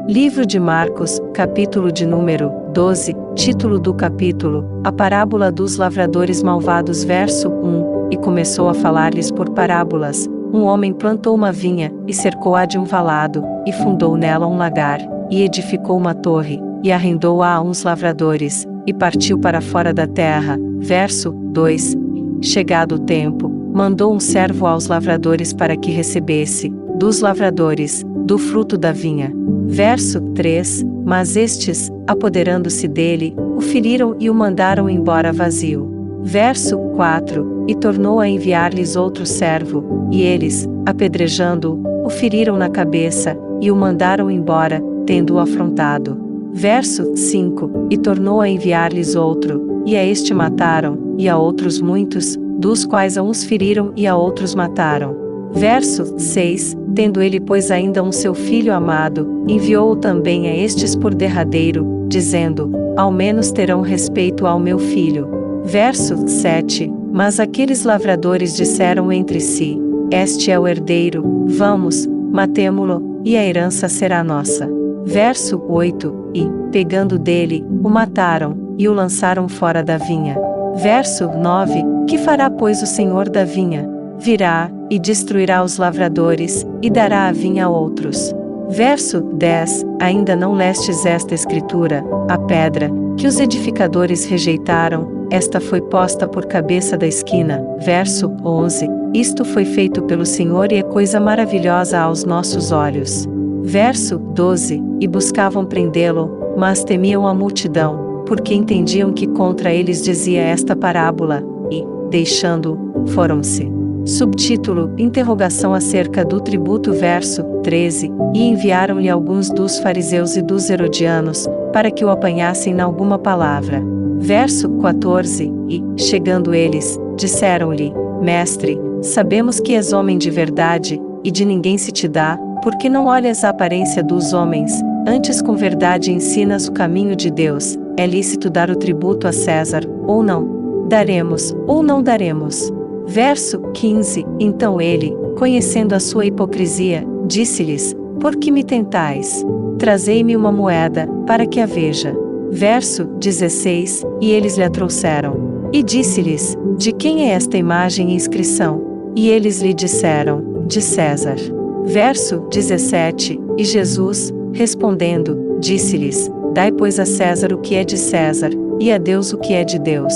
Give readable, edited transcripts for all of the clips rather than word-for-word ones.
Livro de Marcos, capítulo de número 12, título do capítulo, A Parábola dos Lavradores Malvados, verso 1, e começou a falar-lhes por parábolas. Um homem plantou uma vinha, e cercou-a de um valado, e fundou nela um lagar, e edificou uma torre, e arrendou-a a uns lavradores, e partiu para fora da terra. Verso 2. Chegado o tempo, mandou um servo aos lavradores para que recebesse, dos lavradores, do fruto da vinha. Verso 3, mas estes, apoderando-se dele, o feriram e o mandaram embora vazio. Verso 4, e tornou a enviar-lhes outro servo, e eles, apedrejando-o, o feriram na cabeça, e o mandaram embora, tendo-o afrontado. Verso 5, e tornou a enviar-lhes outro, e a este mataram, e a outros muitos, dos quais a uns feriram e a outros mataram. Verso 6, tendo ele pois ainda um seu filho amado, enviou-o também a estes por derradeiro, dizendo, ao menos terão respeito ao meu filho. Verso 7, mas aqueles lavradores disseram entre si, este é o herdeiro, vamos, matemo-lo, e a herança será nossa. Verso 8, e, pegando dele, o mataram, e o lançaram fora da vinha. Verso 9, que fará pois o senhor da vinha? Virá, e destruirá os lavradores, e dará a vinha a outros. Verso 10, ainda não lestes esta escritura, a pedra, que os edificadores rejeitaram, esta foi posta por cabeça da esquina. Verso 11, isto foi feito pelo Senhor e é coisa maravilhosa aos nossos olhos. Verso 12, e buscavam prendê-lo, mas temiam a multidão, porque entendiam que contra eles dizia esta parábola, e, deixando-o, foram-se. Subtítulo, interrogação acerca do tributo. Verso 13, e enviaram-lhe alguns dos fariseus e dos herodianos, para que o apanhassem na alguma palavra. Verso 14, e, chegando eles, disseram-lhe, Mestre, sabemos que és homem de verdade, e de ninguém se te dá, porque não olhas a aparência dos homens, antes com verdade ensinas o caminho de Deus. É lícito dar o tributo a César, ou não? Daremos, ou não daremos? Verso 15, então ele, conhecendo a sua hipocrisia, disse-lhes, por que me tentais? Trazei-me uma moeda, para que a veja. Verso 16, e eles lhe a trouxeram. E disse-lhes, de quem é esta imagem e inscrição? E eles lhe disseram, de César. Verso 17, e Jesus, respondendo, disse-lhes, dai pois a César o que é de César, e a Deus o que é de Deus.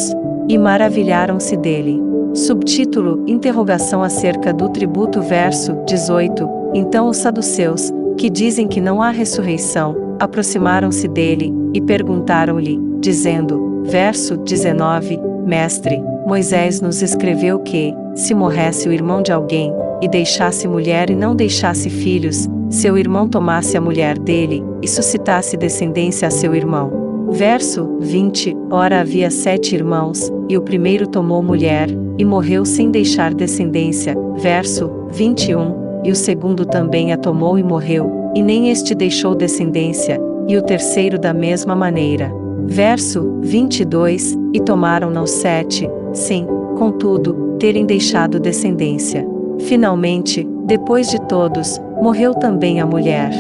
E maravilharam-se dele. Subtítulo, interrogação acerca do tributo. Verso 18, então os saduceus, que dizem que não há ressurreição, aproximaram-se dele, e perguntaram-lhe, dizendo, verso 19, Mestre, Moisés nos escreveu que, se morresse o irmão de alguém, e deixasse mulher e não deixasse filhos, seu irmão tomasse a mulher dele, e suscitasse descendência a seu irmão. Verso 20, ora havia 7 irmãos, e o primeiro tomou mulher, e morreu sem deixar descendência. Verso 21, e o segundo também a tomou e morreu, e nem este deixou descendência, e o terceiro da mesma maneira. Verso 22, e tomaram-na os 7, sem, contudo, terem deixado descendência. Finalmente, depois de todos, morreu também a mulher.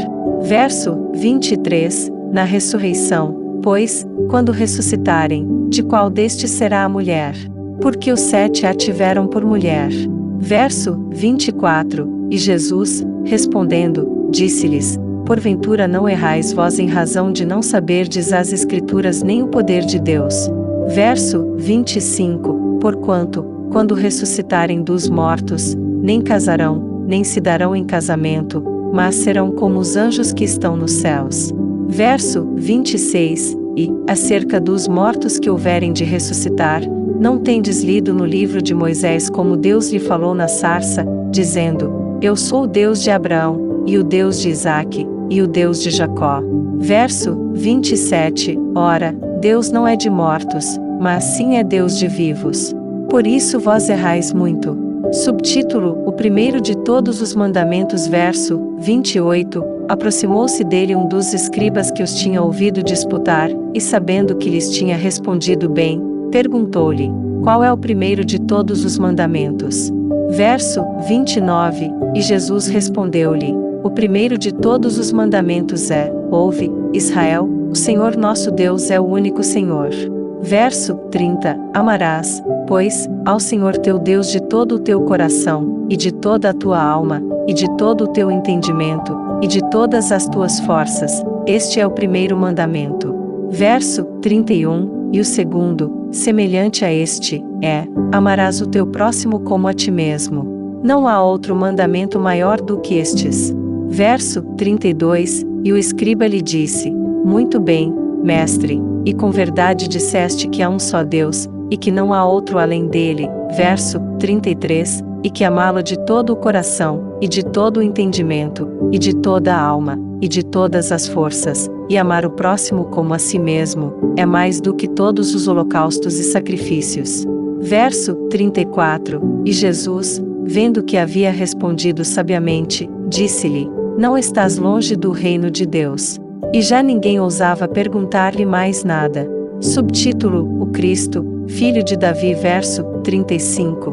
Verso 23, na ressurreição, pois, quando ressuscitarem, de qual destes será a mulher? Porque os 7 a tiveram por mulher. Verso 24, e Jesus, respondendo, disse-lhes, porventura não errais vós em razão de não saberdes as Escrituras nem o poder de Deus. Verso 25, porquanto, quando ressuscitarem dos mortos, nem casarão, nem se darão em casamento, mas serão como os anjos que estão nos céus. Verso 26, e, acerca dos mortos que houverem de ressuscitar, não tendes lido no livro de Moisés como Deus lhe falou na sarça, dizendo, eu sou o Deus de Abraão, e o Deus de Isaque, e o Deus de Jacó. Verso 27, ora, Deus não é de mortos, mas sim é Deus de vivos. Por isso vós errais muito. Subtítulo, o primeiro de todos os mandamentos. Verso 28, aproximou-se dele um dos escribas que os tinha ouvido disputar, e sabendo que lhes tinha respondido bem, perguntou-lhe, qual é o primeiro de todos os mandamentos? Verso 29, e Jesus respondeu-lhe: o primeiro de todos os mandamentos é: ouve, Israel, o Senhor nosso Deus é o único Senhor. Verso 30, amarás, pois, ao Senhor teu Deus de todo o teu coração, e de toda a tua alma, e de todo o teu entendimento, e de todas as tuas forças. Este é o primeiro mandamento. Verso 31, e o segundo, semelhante a este, é: amarás o teu próximo como a ti mesmo. Não há outro mandamento maior do que estes. Verso 32, e o escriba lhe disse: muito bem, mestre, e com verdade disseste que há um só Deus, e que não há outro além dele. Verso 33, e que amá-lo de todo o coração, e de todo o entendimento, e de toda a alma, e de todas as forças, e amar o próximo como a si mesmo, é mais do que todos os holocaustos e sacrifícios. Verso 34, e Jesus, vendo que havia respondido sabiamente, disse-lhe: não estás longe do reino de Deus. E já ninguém ousava perguntar-lhe mais nada. Subtítulo: O Cristo, Filho de Davi. Verso 35.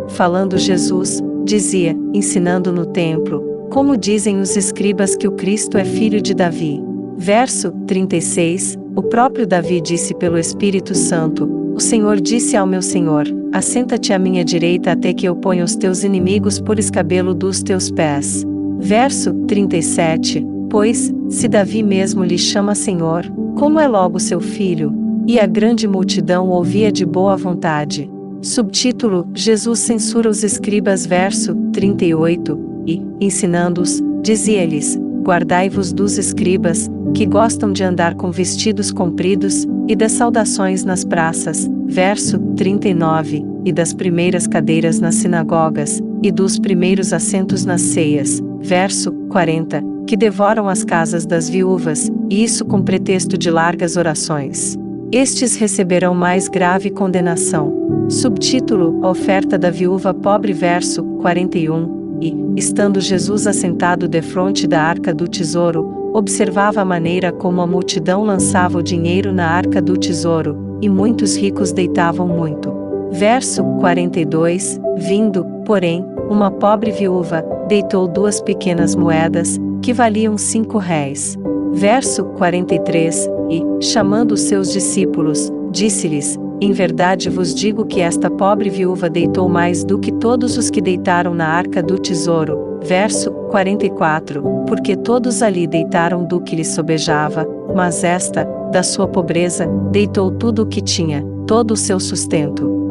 Falando Jesus, dizia, ensinando no templo: como dizem os escribas que o Cristo é filho de Davi? Verso 36. O próprio Davi disse pelo Espírito Santo: o Senhor disse ao meu Senhor: assenta-te à minha direita até que eu ponha os teus inimigos por escabelo dos teus pés. Verso 37. Pois, se Davi mesmo lhe chama Senhor, como é logo seu filho? E a grande multidão ouvia de boa vontade. Subtítulo: Jesus censura os escribas. Verso 38. E, ensinando-os, dizia-lhes: guardai-vos dos escribas, que gostam de andar com vestidos compridos, e das saudações nas praças. Verso 39. E das primeiras cadeiras nas sinagogas, e dos primeiros assentos nas ceias. Verso 40. Que devoram as casas das viúvas, e isso com pretexto de largas orações. Estes receberão mais grave condenação. Subtítulo: a oferta da viúva pobre. Verso 41. E, estando Jesus assentado defronte da arca do tesouro, observava a maneira como a multidão lançava o dinheiro na arca do tesouro, e muitos ricos deitavam muito. Verso 42. Vindo, porém, uma pobre viúva, deitou 2 pequenas moedas, que valiam 5 réis. Verso 43. E, chamando os seus discípulos, disse-lhes: em verdade vos digo que esta pobre viúva deitou mais do que todos os que deitaram na arca do tesouro. Verso 44. Porque todos ali deitaram do que lhes sobejava, mas esta, da sua pobreza, deitou tudo o que tinha, todo o seu sustento.